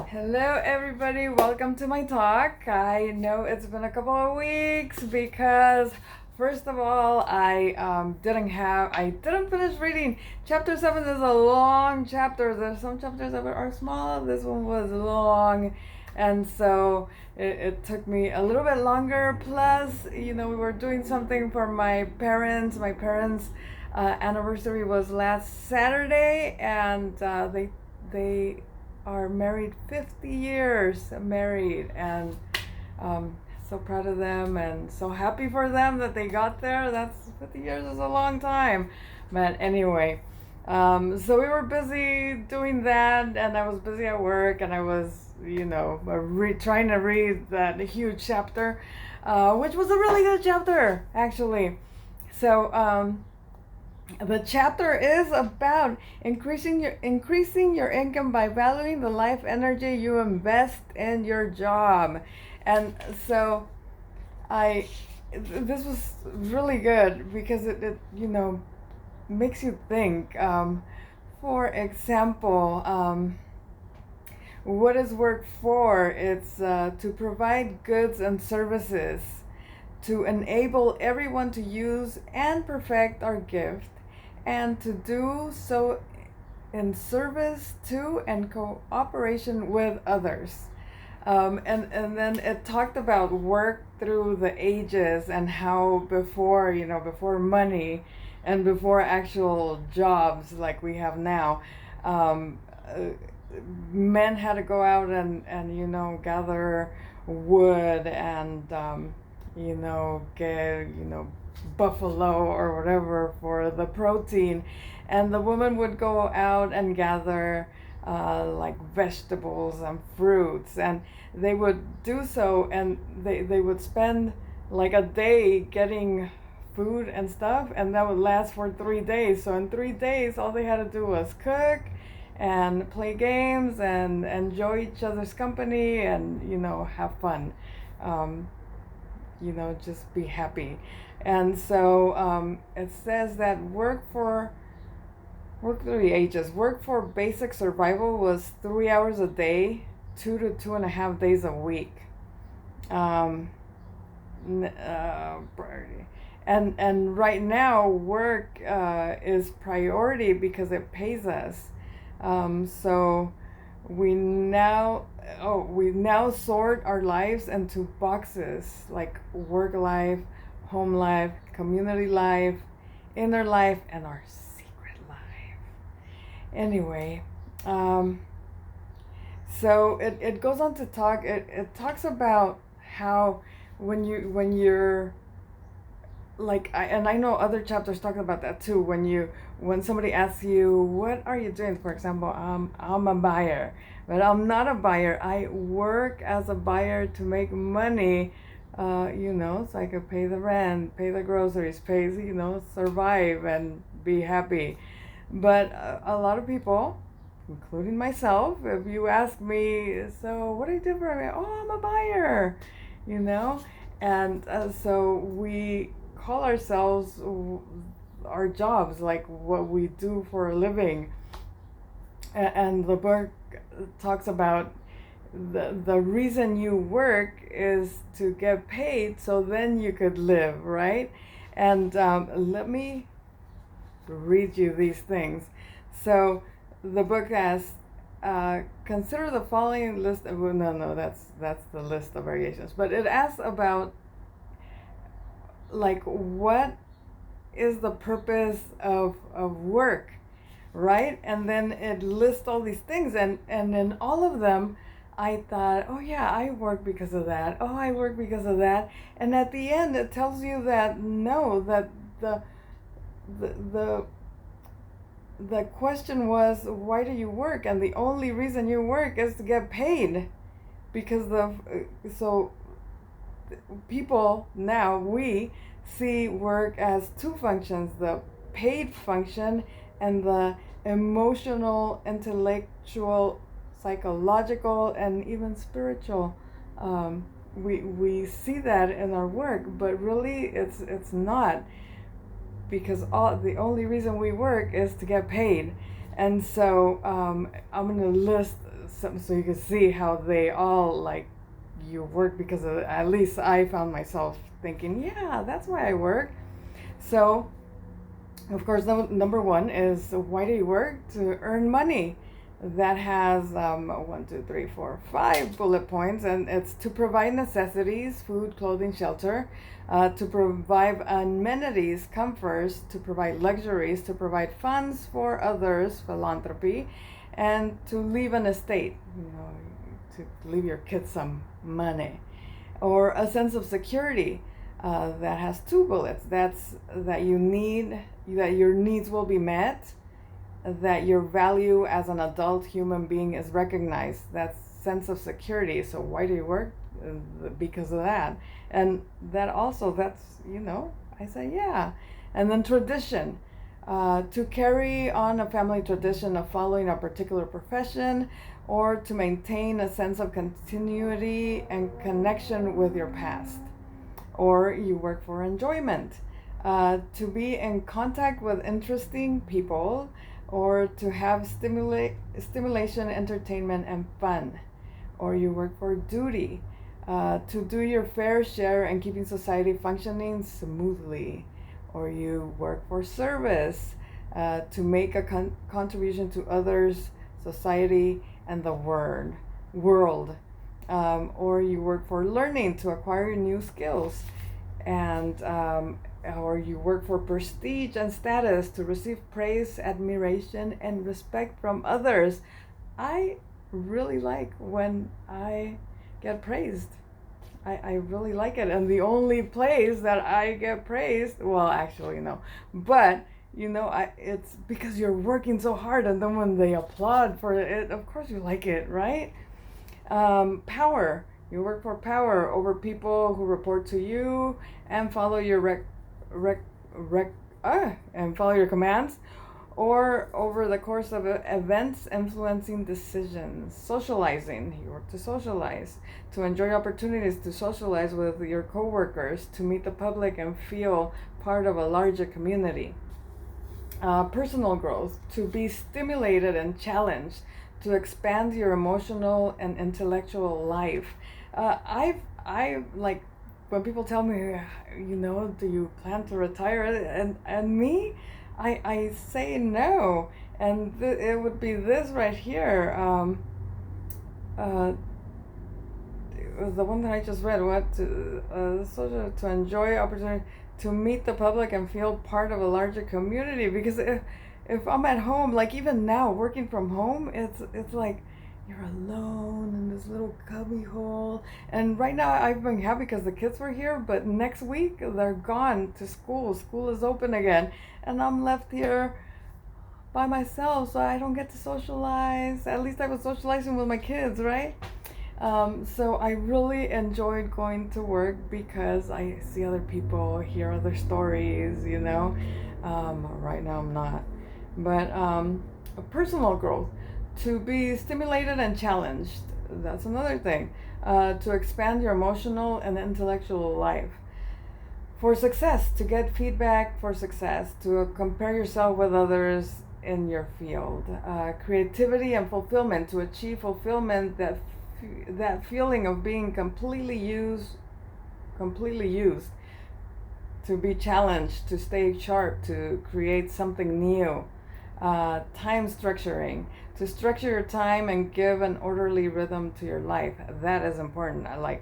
Hello, everybody. Welcome to my talk. I know it's been a couple of weeks because, first of all, I didn't finish reading. Chapter 7 is a long chapter. There's some chapters that are small. This one was long. And so it took me a little bit longer. Plus, we were doing something for my parents. My parents' anniversary was last Saturday, and they are married 50 years married, and so proud of them and so happy for them that they got there. That's 50 years is a long time. But anyway, so we were busy doing that, and I was busy at work, and I was trying to read that huge chapter, which was a really good chapter actually. So the chapter is about increasing your income by valuing the life energy you invest in your job. And so I this was really good because it makes you think. For example, what is work for? It's to provide goods and services, to enable everyone to use and perfect our gift, and to do so in service to and cooperation with others. And then it talked about work through the ages, and how before money and before actual jobs like we have now, men had to go out and gather wood, and get buffalo or whatever for the protein, and the woman would go out and gather like vegetables and fruits, and they would do so, and they would spend like a day getting food and stuff, and that would last for 3 days. So in 3 days all they had to do was cook and play games and enjoy each other's company, and have fun. um, just be happy. And so it says that work through the ages. Work for basic survival was 3 hours a day, 2 to 2.5 days a week. Um, Priority. And right now, work is priority because it pays us. So we now we now sort our lives into boxes like work life, home life, community life, inner life, and our secret life. Anyway, so it goes on to talk. It talks about how when you're like and I know other chapters talk about that too. When somebody asks you, what are you doing? For example, I'm a buyer, but I'm not a buyer. I work as a buyer to make money, so I could pay the rent, pay the groceries, survive and be happy. But a lot of people, including myself, if you ask me, so what do you do for me? Oh, I'm a buyer, you know? And so we call ourselves our jobs, like what we do for a living. And the book talks about the reason you work is to get paid so then you could live, right? And let me read you these things. So the book asks, consider the following list of, well, no, that's the list of variations, but it asks about like what is the purpose of work, right? And then it lists all these things, and in all of them I thought, oh yeah, I work because of that, oh I work because of that. And at the end it tells you that no, that the the the question was, why do you work? And the only reason you work is to get paid. Because so people now, we see work as two functions: the paid function and the emotional, intellectual, psychological, and even spiritual. We see that in our work, but really it's not, because the only reason we work is to get paid. And so I'm going to list so you can see how they all like you work because of, at least I found myself thinking, yeah, that's why I work. So of course, number one is why do you work? To earn money. That has 5 bullet points, and it's to provide necessities, food, clothing, shelter, to provide amenities, comforts, to provide luxuries, to provide funds for others, philanthropy, and to leave an estate, to leave your kids some money, or a sense of security. That has 2 bullets. That's that your needs will be met, that your value as an adult human being is recognized. That's sense of security. So why do you work? Because of that. And that also, I say, yeah. And then tradition. To carry on a family tradition of following a particular profession, or to maintain a sense of continuity and connection with your past. Or you work for enjoyment, to be in contact with interesting people, or to have stimulation, entertainment, and fun. Or you work for duty, to do your fair share in keeping society functioning smoothly. Or you work for service, to make a contribution to others, society, and the world. Or you work for learning, to acquire new skills, and or you work for prestige and status, to receive praise, admiration, and respect from others. I really like when I get praised. I really like it, and the only place that I get praised, well, actually no, but it's because you're working so hard, and then when they applaud for it, of course you like it, right? Power. You work for power over people who report to you and follow your and follow your commands, or over the course of events influencing decisions. Socializing. You work to socialize, to enjoy opportunities to socialize with your coworkers, to meet the public and feel part of a larger community. Personal growth. To be stimulated and challenged, to expand your emotional and intellectual life. I like when people tell me, do you plan to retire? And me, I say no, and it would be this right here. The one that I just read. To enjoy opportunity, to meet the public and feel part of a larger community. Because if I'm at home, like even now working from home, it's like you're alone in this little cubby hole. And right now I've been happy because the kids were here, but next week they're gone to school. School is open again, and I'm left here by myself, so I don't get to socialize. At least I was socializing with my kids, right? So I really enjoyed going to work because I see other people, hear other stories, Right now I'm not. But personal growth, to be stimulated and challenged. That's another thing. To expand your emotional and intellectual life. For success, to get feedback for success, to compare yourself with others in your field. Creativity and fulfillment, to achieve fulfillment, that feeling of being completely used, to be challenged, to stay sharp, to create something new. Time structuring, to structure your time and give an orderly rhythm to your life. That is important. I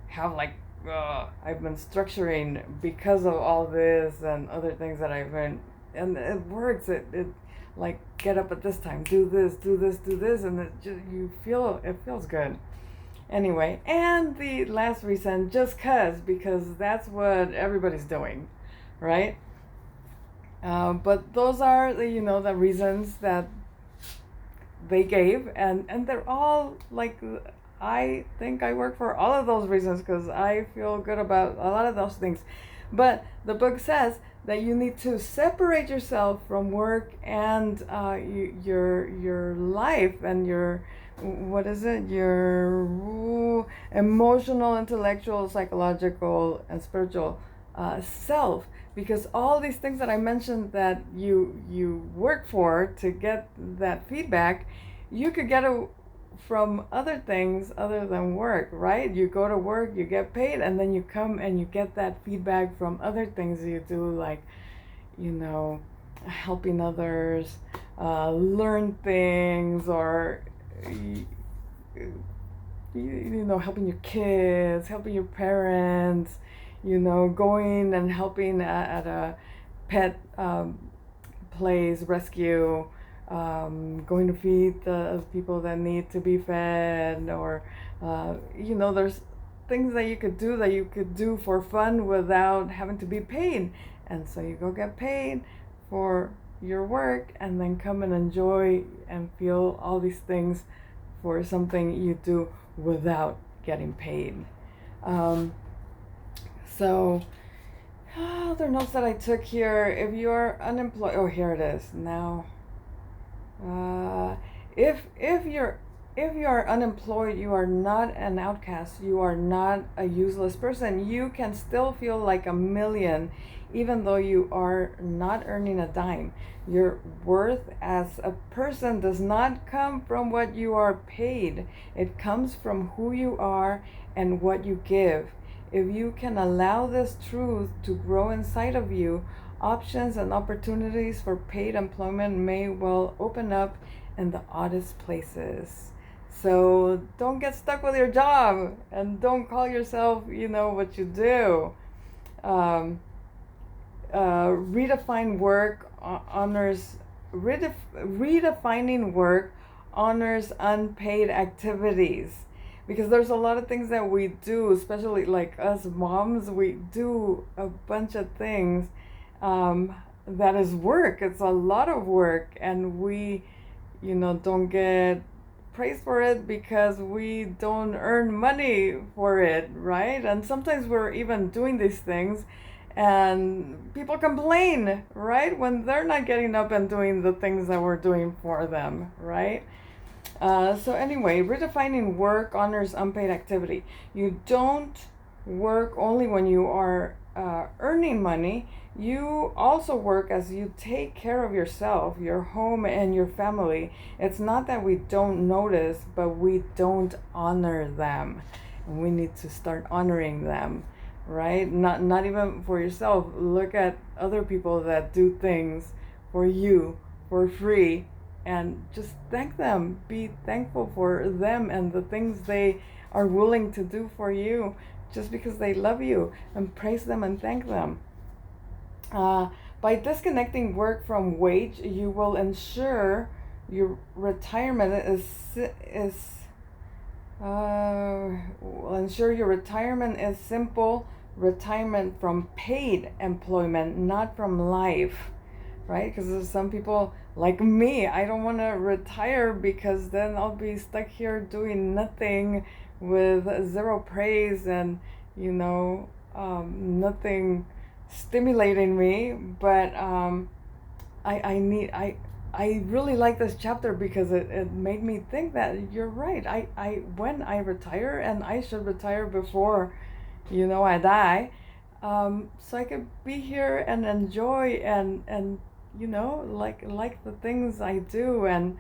have I've been structuring because of all this and other things that I've been, and it works. It like, get up at this time, do this, and it feels good. Anyway, and the last reason, because that's what everybody's doing, right? But those are the reasons that they gave, and they're all like, I think I work for all of those reasons because I feel good about a lot of those things. But the book says that you need to separate yourself from work and your life and your your emotional, intellectual, psychological, and spiritual self, because all these things that I mentioned that you work for to get that feedback, you could get it from other things other than work, right? You go to work, you get paid, and then you come and you get that feedback from other things you do, like, you know, helping others learn things, or you know, helping your kids, helping your parents, you know, going and helping at a pet place, rescue, going to feed the people that need to be fed, or, you know, there's things that you could do for fun without having to be paid. And so you go get paid for your work and then come and enjoy and feel all these things for something you do without getting paid. So, other notes that I took here: if you're unemployed, oh, here it is now. If you're unemployed, you are not an outcast. You are not a useless person. You can still feel like a million, even though you are not earning a dime. Your worth as a person does not come from what you are paid. It comes from who you are and what you give. If you can allow this truth to grow inside of you, options and opportunities for paid employment may well open up in the oddest places. So don't get stuck with your job, and don't call yourself, you know, what you do. Redefining work honors unpaid activities, because there's a lot of things that we do, especially like us moms. We do a bunch of things that is work. It's a lot of work, and we, you know, don't get praised for it because we don't earn money for it, right? And sometimes we're even doing these things and people complain, right, when they're not getting up and doing the things that we're doing for them, right? So anyway, redefining work honors unpaid activity. You don't work only when you are earning money. You also work as you take care of yourself, your home, and your family. It's not that we don't notice, but we don't honor them. And we need to start honoring them, right? Not even for yourself. Look at other people that do things for you for free, and just thank them. Be thankful for them and the things they are willing to do for you, just because they love you, and praise them and thank them. By disconnecting work from wage, you will ensure your retirement will ensure your retirement is simple retirement from paid employment, not from life, right? Because there's some people like me, I don't want to retire because then I'll be stuck here doing nothing with zero praise and, you know, nothing stimulating me. But I really like this chapter because it made me think that you're right. When I retire, and I should retire before, you know, I die, so I could be here and enjoy and you know, like the things I do, and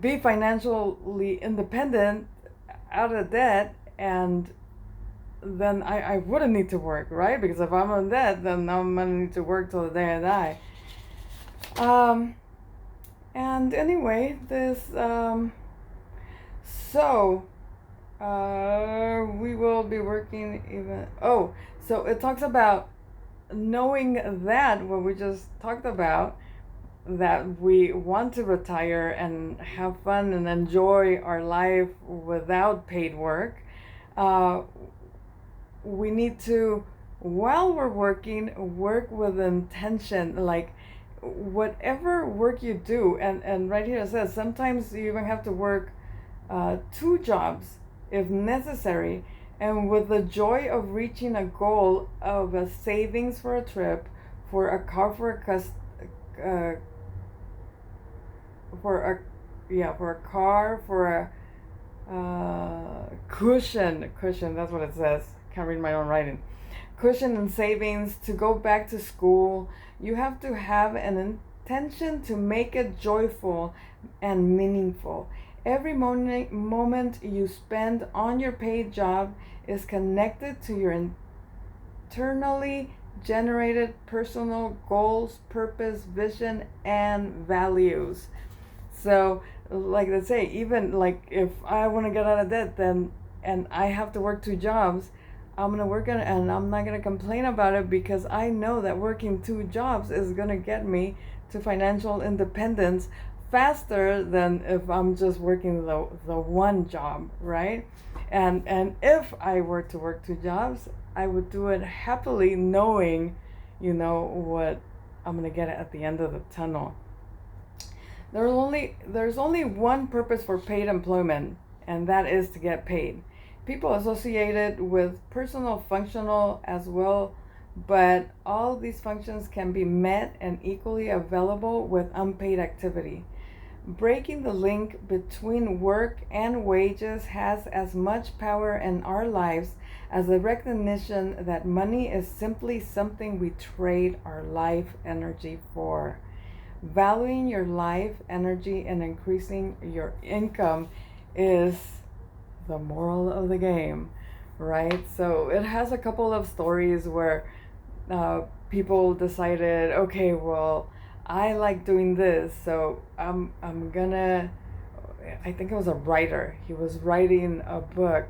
be financially independent, out of debt, and then I wouldn't need to work, right? Because if I'm in debt, then I'm gonna need to work till the day I die. And anyway, this we will be working even. Oh, so it talks about knowing that what we just talked about, that we want to retire and have fun and enjoy our life without paid work. We need to, while we're working, work with intention, like whatever work you do. And right here it says sometimes you even have to work 2 jobs if necessary, and with the joy of reaching a goal of a savings for a trip, for a car, for a car, for a cushion, that's what it says. Can't read my own writing. Cushion and savings to go back to school. You have to have an intention to make it joyful and meaningful. Every moment you spend on your paid job is connected to your internally generated personal goals, purpose, vision, and values. So, like they say, even like if I want to get out of debt, then and I have to work 2 jobs, I'm gonna work on it, and I'm not gonna complain about it because I know that working 2 jobs is gonna get me to financial independence faster than if I'm just working the one job, right? And if I were to work 2 jobs, I would do it happily, knowing, what I'm gonna get at the end of the tunnel. There's only one purpose for paid employment, and that is to get paid. People associate it with personal functional as well, but all these functions can be met and equally available with unpaid activity. Breaking the link between work and wages has as much power in our lives as the recognition that money is simply something we trade our life energy for. Valuing your life energy and increasing your income is the moral of the game, right? So it has a couple of stories where people decided, okay, well, I like doing this, so I'm gonna. I think it was a writer. He was writing a book,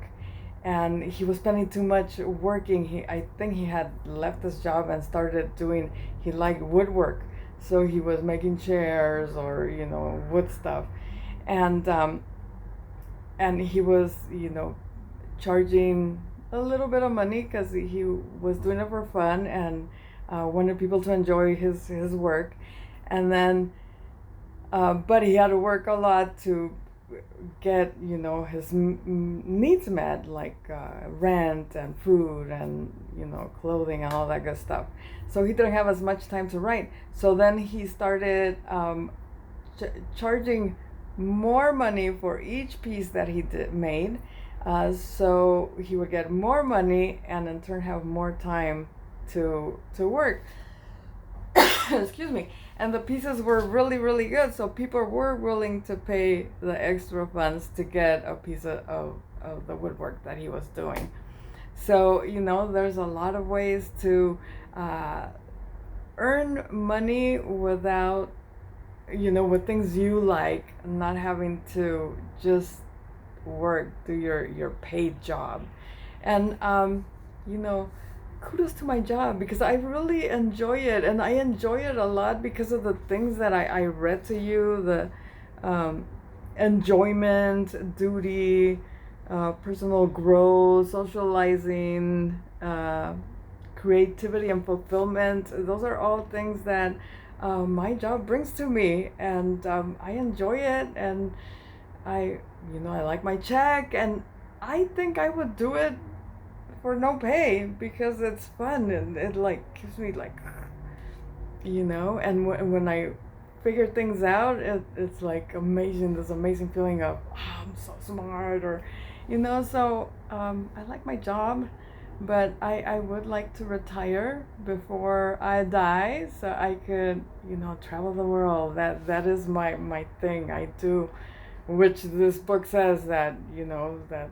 and he was spending too much working. I think he had left his job and started doing. He liked woodwork, so he was making chairs or wood stuff, and he was charging a little bit of money because he was doing it for fun and wanted people to enjoy his work. And then but he had to work a lot to get his needs met, like rent and food and clothing and all that good stuff. So he didn't have as much time to write. So then he started charging more money for each piece that he made, so he would get more money and in turn have more time to work. Excuse me. And the pieces were really, really good, so people were willing to pay the extra funds to get a piece of the woodwork that he was doing. So there's a lot of ways to earn money without with things you like, not having to just work, do your paid job. And kudos to my job because I really enjoy it, and I enjoy it a lot because of the things that I read to you, the enjoyment, duty, personal growth, socializing, creativity and fulfillment. Those are all things that my job brings to me, and I enjoy it, and I like my check, and I think I would do it for no pay because it's fun and it gives me and when I figure things out, it's amazing, this amazing feeling of I'm so smart, or so I like my job, but I would like to retire before I die so I could travel the world. That is my thing. I do, which this book says that that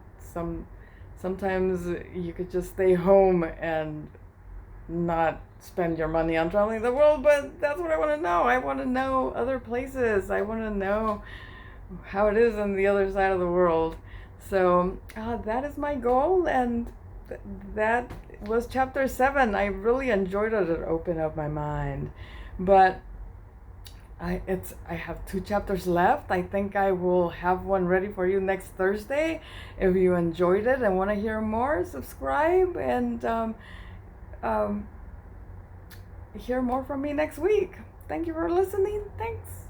sometimes you could just stay home and not spend your money on traveling the world, but that's what I want to know. I want to know other places. I want to know how it is on the other side of the world. So that is my goal, and that was chapter 7. I really enjoyed it. It opened up my mind, but I have 2 chapters left. I think I will have one ready for you next Thursday. If you enjoyed it and want to hear more, subscribe and hear more from me next week. Thank you for listening. Thanks.